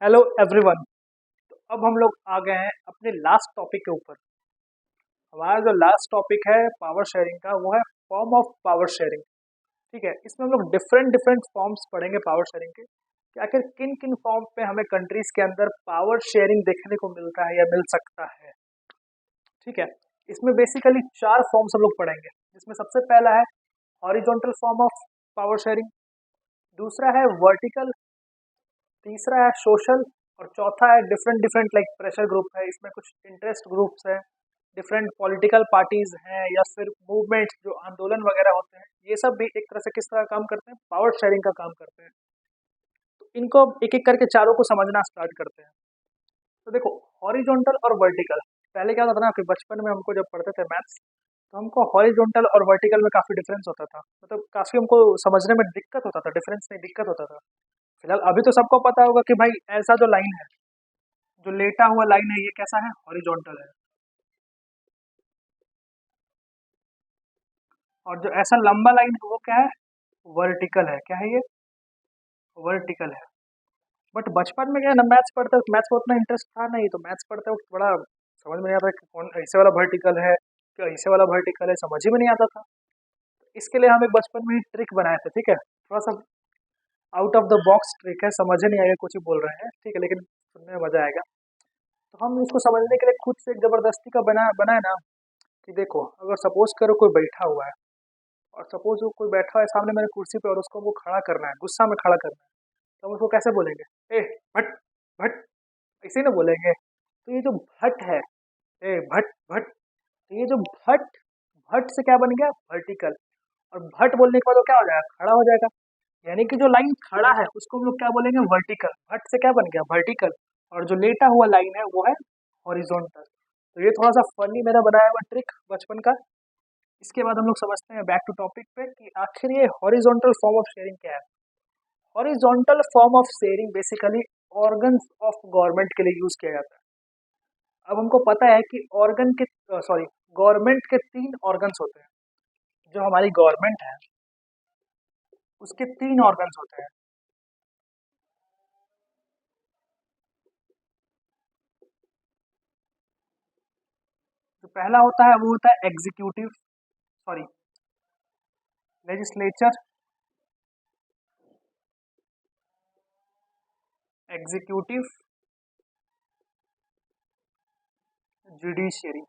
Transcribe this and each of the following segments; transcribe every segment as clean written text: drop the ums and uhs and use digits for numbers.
Hello everyone. तो अब हम लोग आ गए हैं अपने लास्ट टॉपिक के ऊपर। हमारा जो लास्ट टॉपिक है पावर शेयरिंग का वो है फॉर्म ऑफ पावर शेयरिंग। ठीक है, इसमें हम लोग डिफरेंट डिफरेंट फॉर्म्स पढ़ेंगे पावर शेयरिंग के कि आखिर किन किन फॉर्म पे हमें कंट्रीज के अंदर पावर शेयरिंग देखने को मिलता है या मिल सकता है। ठीक है, इसमें बेसिकली चार फॉर्म्स हम लोग पढ़ेंगे, जिसमें सबसे पहला है horizontal form of power sharing, दूसरा है वर्टिकल, तीसरा है सोशल, और चौथा है different different like pressure group है। इसमें कुछ इंटरेस्ट ग्रुप्स हैं, डिफरेंट पॉलिटिकल पार्टीज हैं, या फिर मूवमेंट जो आंदोलन वगैरह होते हैं, ये सब भी एक तरह से किस तरह का काम करते हैं, पावर शेयरिंग का काम करते हैं। तो इनको एक एक करके चारों को समझना स्टार्ट करते हैं। तो देखो, हॉरिजॉन्टल और वर्टिकल, पहले क्या होता था ना कि बचपन में हमको जब पढ़ते थे मैथ्स, तो हमको हॉरिजॉन्टल और वर्टिकल में काफ़ी डिफरेंस होता था, मतलब काफ़ी हमको समझने में दिक्कत होता था, डिफरेंस नहीं दिक्कत होता था। फिलहाल अभी तो सबको पता होगा कि भाई ऐसा जो लाइन है, जो लेटा हुआ लाइन है, ये कैसा है, हॉरिजॉन्टल है। और जो ऐसा लंबा लाइन है वो क्या है, वर्टिकल है। क्या है ये, वर्टिकल है। बट बचपन में क्या है ना, मैथ्स पढ़ते वक्त मैथ्स में उतना इंटरेस्ट था नहीं, तो मैथ्स पढ़ते वक्त बड़ा समझ में नहीं आता कि कौन ऐसे वाला वर्टिकल है, क्या ऐसे वाला वर्टिकल है, समझ ही में नहीं आता था। इसके लिए हम एक बचपन में ही ट्रिक बनाए थे। ठीक है, थोड़ा सा out of the box trick है, समझ ही नहीं आएगा कुछ ही बोल रहे हैं, ठीक है, लेकिन सुनने में मजा आएगा। तो हम इसको समझने के लिए खुद से एक जबरदस्ती का बनाए ना, कि देखो अगर सपोज करो कोई बैठा हुआ है, और सपोज वो कोई बैठा है सामने मेरे कुर्सी पे, और उसको वो खड़ा करना है, गुस्सा में खड़ा करना है, तो हम उसको कैसे बोलेंगे, ए भट भट, ऐसे ही ना बोलेंगे। तो ये जो भट है, ए भट भट, तो ये जो भट, भट से क्या बन गया, वर्टिकल। और भट बोलने के बाद वो क्या हो जाएगा, खड़ा हो जाएगा। यानी कि जो लाइन खड़ा है उसको हम लोग क्या बोलेंगे, वर्टिकल। भट से क्या बन गया, वर्टिकल। और जो लेटा हुआ लाइन है वो है हॉरिजॉन्टल। तो ये थोड़ा सा फनी मेरा बनाया हुआ ट्रिक बचपन का। इसके बाद हम लोग समझते हैं बैक टू टॉपिक पे कि आखिर ये हॉरिजॉन्टल फॉर्म ऑफ शेयरिंग क्या है। Horizontal form of sharing basically organs of government के लिए यूज किया जाता है। अब हमको पता है कि ऑर्गन के सॉरी गवर्नमेंट के तीन ऑर्गन्स होते हैं। जो हमारी गवर्नमेंट है उसके तीन ऑर्गन्स होते हैं। जो पहला होता है वो होता है executive, sorry legislature, executive, judiciary.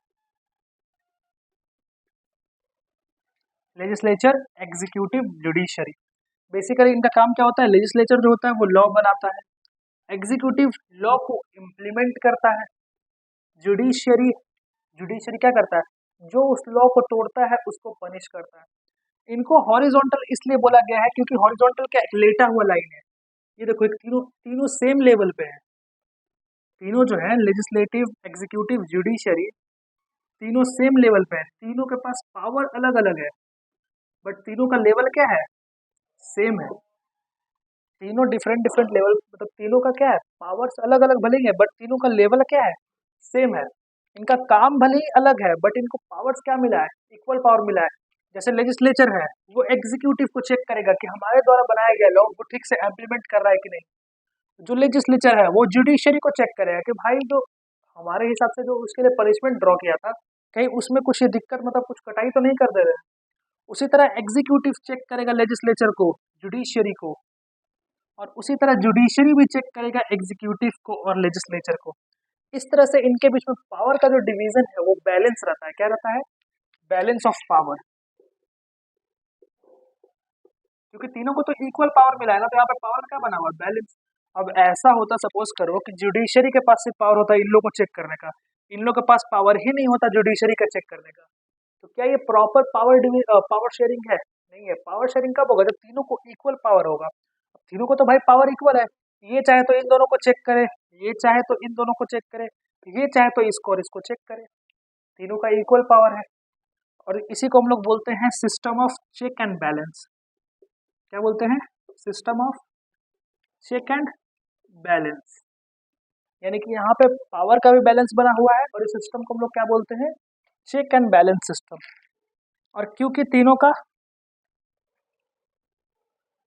Legislature, executive, judiciary. Basically इनका काम क्या होता है, लेजिस्लेचर जो होता है वो लॉ बनाता है, एग्जीक्यूटिव लॉ को इम्प्लीमेंट करता है, जुडिशियरी, जुडिशियरी क्या करता है, जो उस लॉ को तोड़ता है उसको पनिश करता है। इनको हॉरिजॉन्टल इसलिए बोला गया है क्योंकि हॉरिजॉन्टल क्या है, लेटा हुआ लाइन है। ये देखो, एक तीनों तीनों सेम लेवल पे है। तीनों जो है लेजिस्लेटिव, एग्जीक्यूटिव, जुडिशियरी, तीनों सेम लेवल पे है। तीनों के पास पावर अलग अलग है, बट तीनों का लेवल क्या है, सेम है। तीनों डिफरेंट डिफरेंट लेवल, मतलब तीनों का क्या है, पावर्स अलग अलग भले ही है, बट तीनों का लेवल क्या है, सेम है। इनका काम भले ही अलग है, बट इनको पावर्स क्या मिला है, इक्वल पावर मिला है। जैसे लेजिस्लेचर है, वो एग्जीक्यूटिव को चेक करेगा कि हमारे द्वारा बनाया गया लॉ वो ठीक से इम्प्लीमेंट कर रहा है कि नहीं। जो लेजिस्लेचर है वो जुडिशरी को चेक करेगा कि भाई जो हमारे हिसाब से जो उसके लिए पनिशमेंट ड्रॉ किया था, कहीं उसमें कुछ ये दिक्कत, मतलब कुछ कटाई तो नहीं कर दे रहे हैं। उसी तरह एग्जीक्यूटिव चेक करेगा लेजिस्लेचर को, जुडिशियरी को, और उसी तरह जुडिशरी भी चेक करेगा एग्जीक्यूटिव को और लेजिस्लेचर को। इस तरह से इनके बीच में पावर का जो डिवीजन है वो बैलेंस रहता है। क्या रहता है, बैलेंस ऑफ पावर। क्योंकि तीनों को तो इक्वल पावर मिला है ना, तो यहाँ पे पावर क्या बना हुआ है, बैलेंस। अब ऐसा होता, सपोज करो कि जुडिशरी के पास सिर्फ पावर होता है इन लोगों को चेक करने का, इन लोगों के पास पावर ही नहीं होता जुडिशरी का चेक करने का, तो क्या ये प्रॉपर पावर शेयरिंग है, नहीं है। पावर शेयरिंग कब होगा, जब तीनों को इक्वल पावर होगा। अब तीनों को तो भाई पावर इक्वल है, ये चाहे तो इन दोनों को चेक करे, ये चाहे तो इन दोनों को चेक करे, ये चाहे तो इसको और इसको चेक करे। तीनों का इक्वल पावर है। और इसी को हम लोग बोलते हैं system of check and balance. क्या बोलते हैं, system of check and balance. यानी कि यहाँ पे पावर का भी बैलेंस बना हुआ है, और इस सिस्टम को हम लोग क्या बोलते हैं, चेक एंड बैलेंस सिस्टम। और क्योंकि तीनों का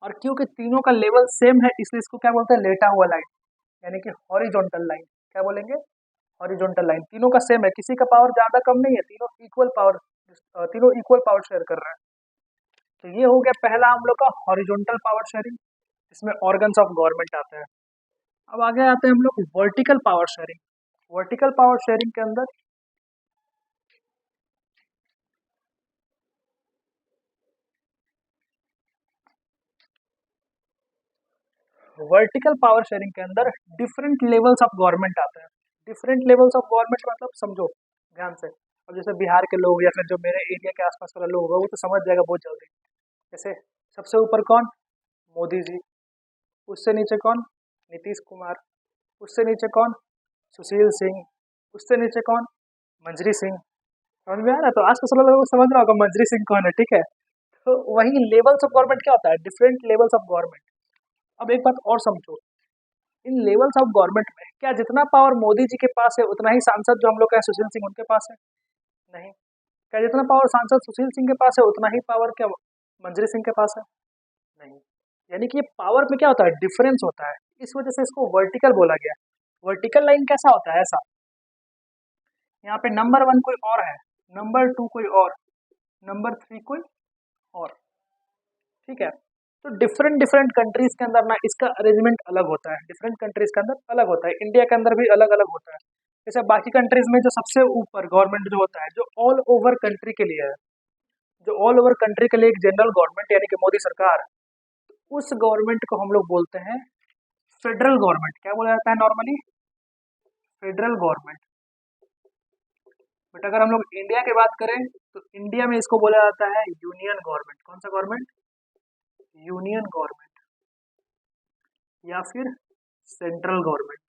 और क्योंकि तीनों का लेवल सेम है, इसलिए इसको क्या बोलते हैं, लेटा हुआ लाइन। यानी कि हॉरिजॉन्टल लाइन, क्या बोलेंगे, हॉरिजॉन्टल लाइन। तीनों का सेम है, किसी का पावर ज़्यादा कम नहीं है, तीनों इक्वल पावर शेयर कर रहे हैं। तो ये हो गया पहला हम लोग का हॉरिजॉन्टल पावर शेयरिंग, इसमें ऑर्गन्स ऑफ गवर्नमेंट आते हैं। अब आगे आते हैं हम लोग vertical power sharing. Vertical power sharing के अंदर वर्टिकल पावर शेयरिंग के अंदर डिफरेंट लेवल्स ऑफ गवर्नमेंट आते हैं। डिफरेंट लेवल्स ऑफ गवर्नमेंट मतलब समझो ध्यान से। अब जैसे बिहार के लोग या फिर जो मेरे एरिया के आसपास वाला लोग होगा वो तो समझ जाएगा बहुत जल्दी। जैसे सबसे ऊपर कौन, मोदी जी। उससे नीचे कौन, नीतीश कुमार। उससे नीचे कौन, सुशील सिंह। उससे नीचे कौन, मंजरी सिंह। समझ में आ रहा है? तो आसपास वाले लोगों को समझ रहा होगा मंजरी सिंह कौन है, ठीक है। तो वही लेवल्स ऑफ गवर्नमेंट क्या होता है, डिफरेंट लेवल्स ऑफ गवर्नमेंट। अब एक बात और समझो, इन लेवल्स ऑफ गवर्नमेंट में क्या जितना पावर मोदी जी के पास है उतना ही सांसद जो हम लोग का है सुशील सिंह उनके पास है? नहीं। क्या जितना पावर सांसद सुशील सिंह के पास है उतना ही पावर क्या मंजरी सिंह के पास है? नहीं। यानी कि ये पावर में क्या होता है, डिफरेंस होता है। इस वजह से इसको वर्टिकल बोला गया। वर्टिकल लाइन कैसा होता है, ऐसा यहाँ पे नंबर 1 कोई और है, नंबर 2 कोई और, नंबर 3 कोई और, ठीक है। तो डिफरेंट डिफरेंट कंट्रीज के अंदर ना इसका अरेंजमेंट अलग होता है, डिफरेंट कंट्रीज के अंदर अलग होता है, इंडिया के अंदर भी अलग अलग होता है। जैसे बाकी कंट्रीज में जो सबसे ऊपर गवर्नमेंट जो होता है, जो ऑल ओवर कंट्री के लिए है, जो ऑल ओवर कंट्री के लिए एक जनरल गवर्नमेंट यानी कि मोदी सरकार, उस गवर्नमेंट को हम लोग बोलते हैं फेडरल गवर्नमेंट। क्या बोला जाता है नॉर्मली, फेडरल गवर्नमेंट। बट अगर हम लोग इंडिया की बात करें तो इंडिया में इसको बोला जाता है यूनियन गवर्नमेंट। कौन सा गवर्नमेंट, यूनियन गवर्नमेंट या फिर सेंट्रल गवर्नमेंट।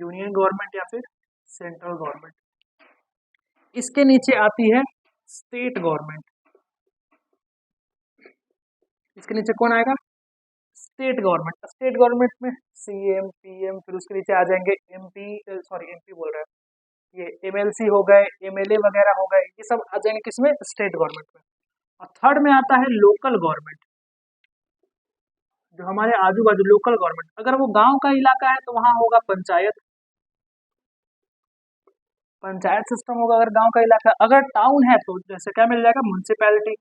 यूनियन गवर्नमेंट या फिर सेंट्रल गवर्नमेंट। इसके नीचे आती है स्टेट गवर्नमेंट। इसके नीचे कौन आएगा, स्टेट गवर्नमेंट। स्टेट गवर्नमेंट में सीएम, पीएम, फिर उसके नीचे आ जाएंगे एमपी, सॉरी एमपी बोल रहा है, ये एमएलसी हो गए, एमएलए वगैरह हो गए, ये सब आ जाएंगे किसमें, स्टेट गवर्नमेंट में। और थर्ड में आता है लोकल गवर्नमेंट, जो हमारे आजू बाजू लोकल गवर्नमेंट। अगर वो गांव का इलाका है तो वहां होगा पंचायत, पंचायत सिस्टम होगा अगर गांव का इलाका। अगर टाउन है तो जैसे क्या मिल जाएगा, म्यूनसिपैलिटी,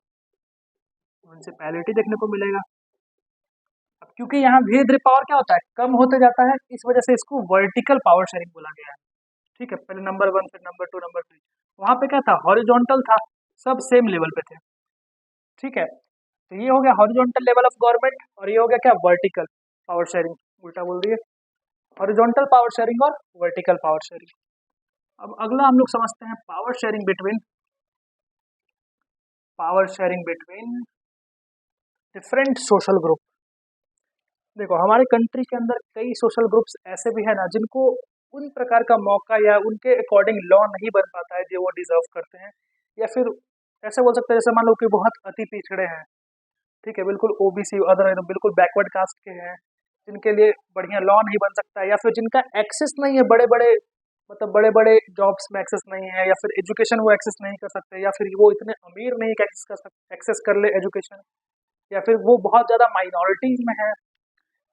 म्यूनसिपैलिटी देखने को मिलेगा। अब क्योंकि यहाँ धीरे धीरे पावर क्या होता है, कम होते जाता है, इस वजह से इसको वर्टिकल पावर शेयरिंग बोला गया है, ठीक है। पहले नंबर 1, फिर नंबर 2, नंबर 3। वहां पे क्या था, हॉरिजॉन्टल था, सब सेम लेवल पे थे, ठीक है। तो ये हो गया हॉरिजॉन्टल लेवल ऑफ गवर्नमेंट, और ये हो गया क्या, वर्टिकल पावर शेयरिंग। उल्टा बोल दिए, हॉरिजॉन्टल पावर शेयरिंग और वर्टिकल पावर शेयरिंग। अब अगला हम लोग समझते हैं power sharing between different social group. देखो हमारे कंट्री के अंदर कई सोशल ग्रुप्स ऐसे भी है ना जिनको उन प्रकार का मौका या उनके अकॉर्डिंग लॉ नहीं बन पाता है जो वो डिजर्व करते हैं, या फिर ऐसे बोल सकते हैं जैसे मान लो कि बहुत अति पिछड़े हैं, ठीक है, बिल्कुल ओबीसी अदर एकदम बिल्कुल बैकवर्ड कास्ट के हैं, जिनके लिए बढ़िया लॉ नहीं बन सकता, या फिर जिनका एक्सेस नहीं है बड़े बड़े, मतलब बड़े बड़े जॉब्स में एक्सेस नहीं है, या फिर एजुकेशन वो एक्सेस नहीं कर सकते, या फिर वो इतने अमीर नहीं कि एक्सेस कर ले एजुकेशन, या फिर वो बहुत ज़्यादा माइनॉरिटीज में है,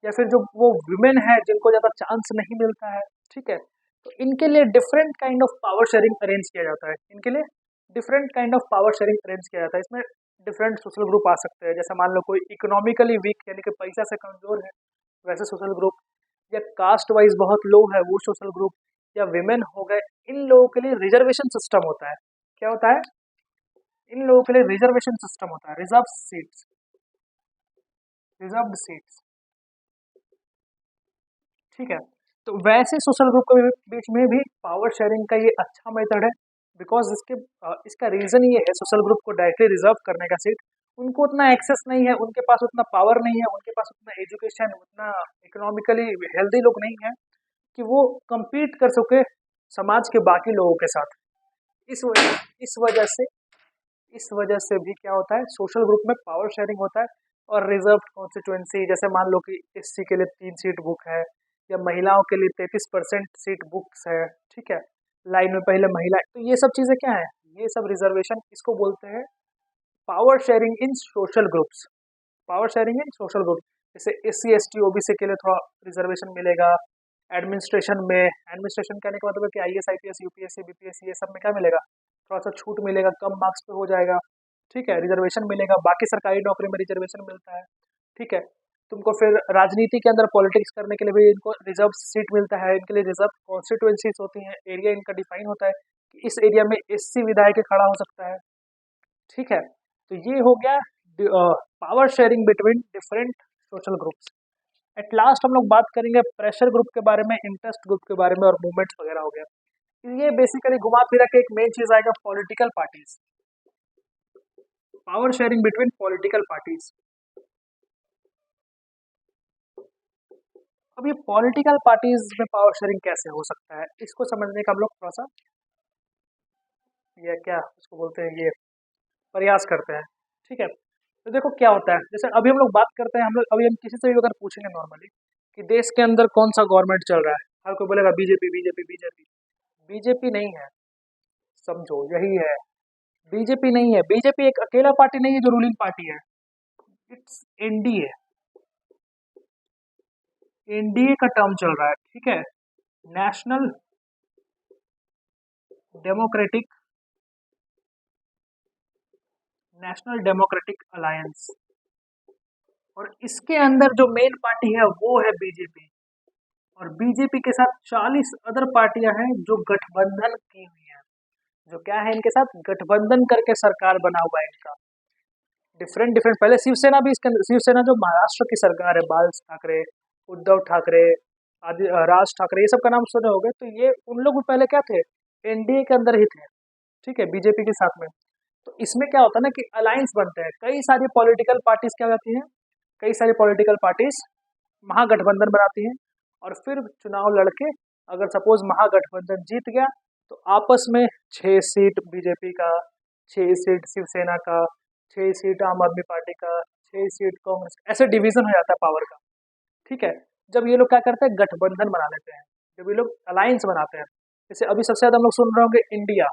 या फिर जो वो वुमेन है जिनको ज़्यादा चांस नहीं मिलता है, ठीक है। तो इनके लिए different kind of power sharing arrange किया जाता है, इनके लिए different kind of power sharing arrange किया जाता है। इसमें डिफरेंट सोशल ग्रुप आ सकते हैं, जैसे मान लो कोई इकोनॉमिकली वीक यानी कि पैसा से कमजोर है वैसे सोशल ग्रुप, या कास्ट वाइज बहुत लो है वो सोशल ग्रुप, या विमेन हो गए, इन लोगों के लिए रिजर्वेशन सिस्टम होता है। क्या होता है, इन लोगों के लिए रिजर्वेशन सिस्टम होता है, रिजर्व्ड सीट्स, ठीक है। तो वैसे सोशल ग्रुप के बीच में भी पावर शेयरिंग का ये अच्छा मेथड है, बिकॉज इसका रीज़न ये है, सोशल ग्रुप को डायरेक्टली रिजर्व करने का सीट, उनको उतना एक्सेस नहीं है, उनके पास उतना पावर नहीं है, उनके पास उतना एजुकेशन, उतना इकोनॉमिकली हेल्दी लोग नहीं है कि वो compete कर सके समाज के बाकी लोगों के साथ। इस वजह इस वजह से इस वजह से भी क्या होता है, सोशल ग्रुप में पावर शेयरिंग होता है। और रिजर्व कॉन्स्टिट्यूएंसी, जैसे मान लो कि एससी के लिए 3 सीट बुक है, या महिलाओं के लिए 33% सीट बुक्स है, ठीक है, लाइन में पहले महिला, तो ये सब चीज़ें क्या है, ये सब रिजर्वेशन, इसको बोलते हैं पावर शेयरिंग इन सोशल ग्रुप्स। पावर शेयरिंग इन सोशल ग्रुप, जैसे SC ST OBC के लिए थोड़ा रिजर्वेशन मिलेगा, एडमिनिस्ट्रेशन में, एडमिनिस्ट्रेशन कहने का मतलब है कि आईएएस आईपीएस यूपीएससी बीपीएससी ये सब में क्या मिलेगा, थोड़ा सा छूट मिलेगा, कम मार्क्स पे हो जाएगा, ठीक है, रिजर्वेशन मिलेगा, बाकी सरकारी नौकरी में रिजर्वेशन मिलता है, ठीक है। तुमको फिर राजनीति के अंदर पॉलिटिक्स करने के लिए भी इनको रिजर्व सीट मिलता है, इनके लिए रिजर्व कॉन्स्टिट्यूएंसीज होती हैं, एरिया इनका डिफाइन होता है कि इस एरिया में एससी विधायक खड़ा हो सकता है, ठीक है। तो ये हो गया power sharing between different social groups. At last हम लोग बात करेंगे प्रेशर ग्रुप के बारे में, इंटरेस्ट ग्रुप के बारे में और मूवमेंट्स वगैरह हो गया। ये बेसिकली घुमा फिरा के एक मेन चीज आएगा political parties, power sharing between political parties. अब ये पॉलिटिकल पार्टीज में पावर शेयरिंग कैसे हो सकता है, इसको समझने का हम लोग थोड़ा सा ये क्या उसको बोलते हैं ये प्रयास करते हैं, ठीक है। तो देखो क्या होता है, जैसे अभी हम लोग बात करते हैं, हम लोग अभी हम किसी से भी अगर पूछेंगे नॉर्मली कि देश के अंदर कौन सा गवर्नमेंट चल रहा है, हर कोई बोलेगा बीजेपी बीजेपी बीजेपी। बीजेपी नहीं है, समझो यही है, बीजेपी नहीं है, बीजेपी एक अकेला पार्टी नहीं है जो रूलिंग पार्टी है, इट्स एनडीए, एनडीए का टर्म चल रहा है, ठीक है, national democratic, national democratic alliance, और इसके अंदर जो मेन पार्टी है वो है बीजेपी, और बीजेपी के साथ 40 अदर पार्टियां हैं जो गठबंधन की हुई हैं, जो क्या है इनके साथ गठबंधन करके सरकार बना हुआ है इनका, डिफरेंट डिफरेंट। पहले शिवसेना भी इसके अंदर, शिवसेना जो महाराष्ट्र की सरकार है, बाल ठाकरे, उद्धव ठाकरे आदि, राज ठाकरे, ये सब का नाम सुने होंगे, तो ये उन लोग भी पहले क्या थे, एनडीए के अंदर ही थे, ठीक है, बीजेपी के साथ में। तो इसमें क्या होता है ना कि अलायंस बनते हैं, कई सारी पॉलिटिकल पार्टीज क्या होती हैं, कई सारी पॉलिटिकल पार्टीज महागठबंधन बनाती हैं, और फिर चुनाव लड़के अगर सपोज महागठबंधन जीत गया तो आपस में 6 सीट बीजेपी का, 6 सीट शिवसेना का, 6 सीट आम आदमी पार्टी का, 6 सीट कांग्रेस, ऐसे डिवीजन हो जाता है पावर का, ठीक है। जब ये लोग क्या करते हैं, गठबंधन बना लेते हैं, जब ये लोग अलायंस बनाते हैं, जैसे अभी सबसे ज्यादा हम लोग सुन रहे होंगे इंडिया,